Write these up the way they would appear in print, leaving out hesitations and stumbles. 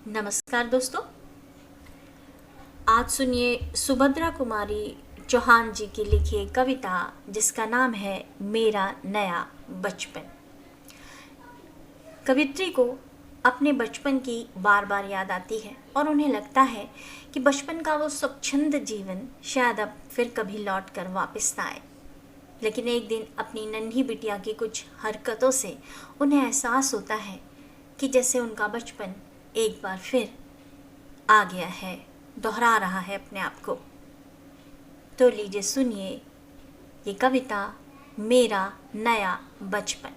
नमस्कार दोस्तों। आज सुनिए सुभद्रा कुमारी चौहान जी की लिखी कविता जिसका नाम है मेरा नया बचपन। कवित्री को अपने बचपन की बार बार याद आती है और उन्हें लगता है कि बचपन का वो स्वच्छंद जीवन शायद अब फिर कभी लौट कर वापस ना आए। लेकिन एक दिन अपनी नन्ही बिटिया की कुछ हरकतों से उन्हें एहसास होता है कि जैसे उनका बचपन एक बार फिर आ गया है, दोहरा रहा है अपने आप को। तो लीजिए सुनिए ये कविता मेरा नया बचपन।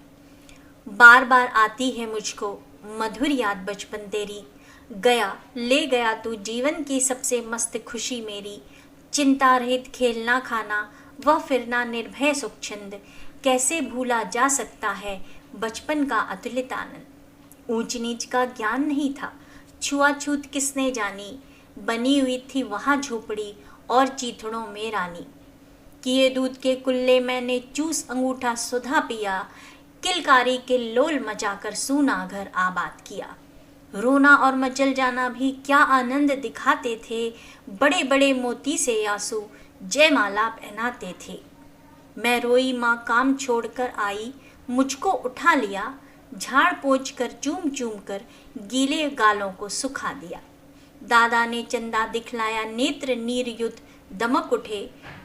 बार बार आती है मुझको मधुर याद बचपन तेरी, गया ले गया तू जीवन की सबसे मस्त खुशी मेरी। चिंता रहित खेलना खाना वह फिरना निर्भय सुखछंद, कैसे भूला जा सकता है बचपन का अतुलित आनंद। ऊंच नीच का ज्ञान नहीं था, छुआछूत किसने जानी, बनी हुई थी वहाँ झोपड़ी और चीथड़ों में रानी। किए दूध के कुल्ले मैंने चूस अंगूठा सुधा पिया, किलकारी के लोल मचाकर सूना घर आबाद किया। रोना और मचल जाना भी क्या आनंद दिखाते थे, बड़े बड़े मोती से आंसू जयमाला पहनाते थे। मैं रोई माँ काम छोड़कर आई, मुझको उठा लिया, झाड़ पोंछ कर चूम चूम कर गीले गालों को सुखा दिया। दादा ने चंदा दिखलाया, नेत्र नीर युद्ध दमक उठे,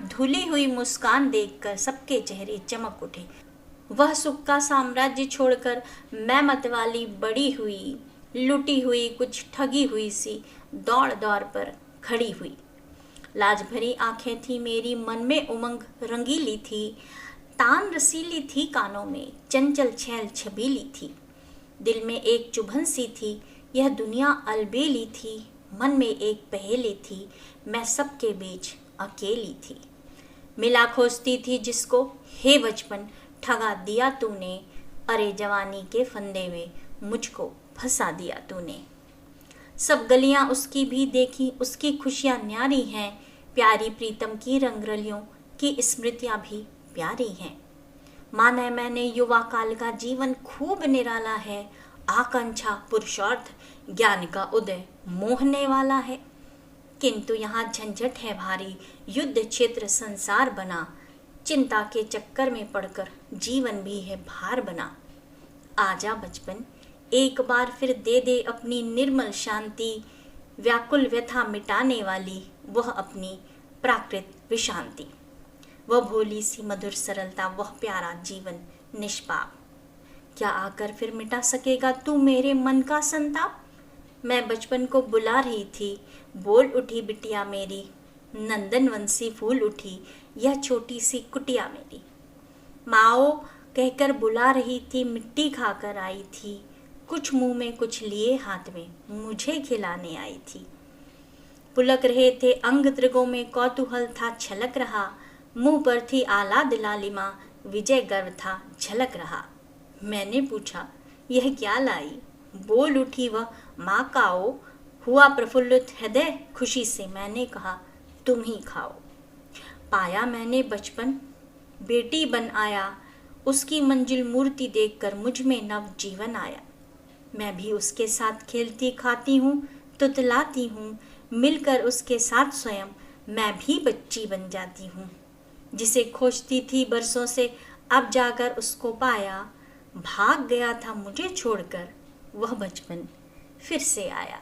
धुली हुई मुस्कान देखकर सबके चेहरे चमक उठे। वह सुख का साम्राज्य छोड़कर मैं मतवाली बड़ी हुई, लुटी हुई कुछ ठगी हुई सी दौड़ दौड़ पर खड़ी हुई। लाज भरी आंखें थी मेरी, मन में उमंग रंगीली थी, तान रसीली थी कानों में, चंचल छैल छबीली थी। दिल में एक चुभन सी थी, यह दुनिया अलबेली थी, मन में एक पहेली थी, मैं सबके बीच अकेली थी। मिला खोजती थी जिसको, हे बचपन ठगा दिया तूने, अरे जवानी के फंदे में मुझको फंसा दिया तूने। सब गलियां उसकी भी देखी, उसकी खुशियां न्यारी हैं, प्यारी प्रीतम की रंगरलियों की स्मृतियां भी प्यारी हैं। माने मैंने युवा काल का जीवन खूब निराला है, आकांक्षा पुरुषार्थ ज्ञान का उदय मोहने वाला है। किंतु यहाँ झंझट है भारी, युद्ध क्षेत्र संसार बना, चिंता के चक्कर में पड़कर जीवन भी है भार बना। आजा बचपन एक बार फिर दे दे अपनी निर्मल शांति, व्याकुल व्यथा मिटाने वाली वह अपनी प्राकृत विशांति। वह भोली सी मधुर सरलता, वह प्यारा जीवन निष्पाप, क्या आकर फिर मिटा सकेगा तू मेरे मन का संताप। मैं बचपन को बुला रही थी, बोल उठी बिटिया मेरी, नंदन वंशी फूल उठी यह छोटी सी कुटिया मेरी। माओ कहकर बुला रही थी, मिट्टी खाकर आई थी, कुछ मुंह में कुछ लिए हाथ में मुझे खिलाने आई थी। पुलक रहे थे अंग त्रिगों में, कौतूहल था छलक रहा, मुंह पर थी आलाद लालिमा, विजय गर्व था झलक रहा। मैंने पूछा यह क्या लाई, बोल उठी वह माँ काओ, हुआ प्रफुल्लित हृदय खुशी से, मैंने कहा तुम ही खाओ। पाया मैंने बचपन बेटी बन आया, उसकी मंजिल मूर्ति देखकर मुझ में नव जीवन आया। मैं भी उसके साथ खेलती खाती हूँ, तुतलाती हूँ, मिलकर उसके साथ स्वयं मैं भी बच्ची बन जाती हूँ। जिसे खोजती थी बरसों से अब जाकर उसको पाया, भाग गया था मुझे छोड़कर वह बचपन फिर से आया।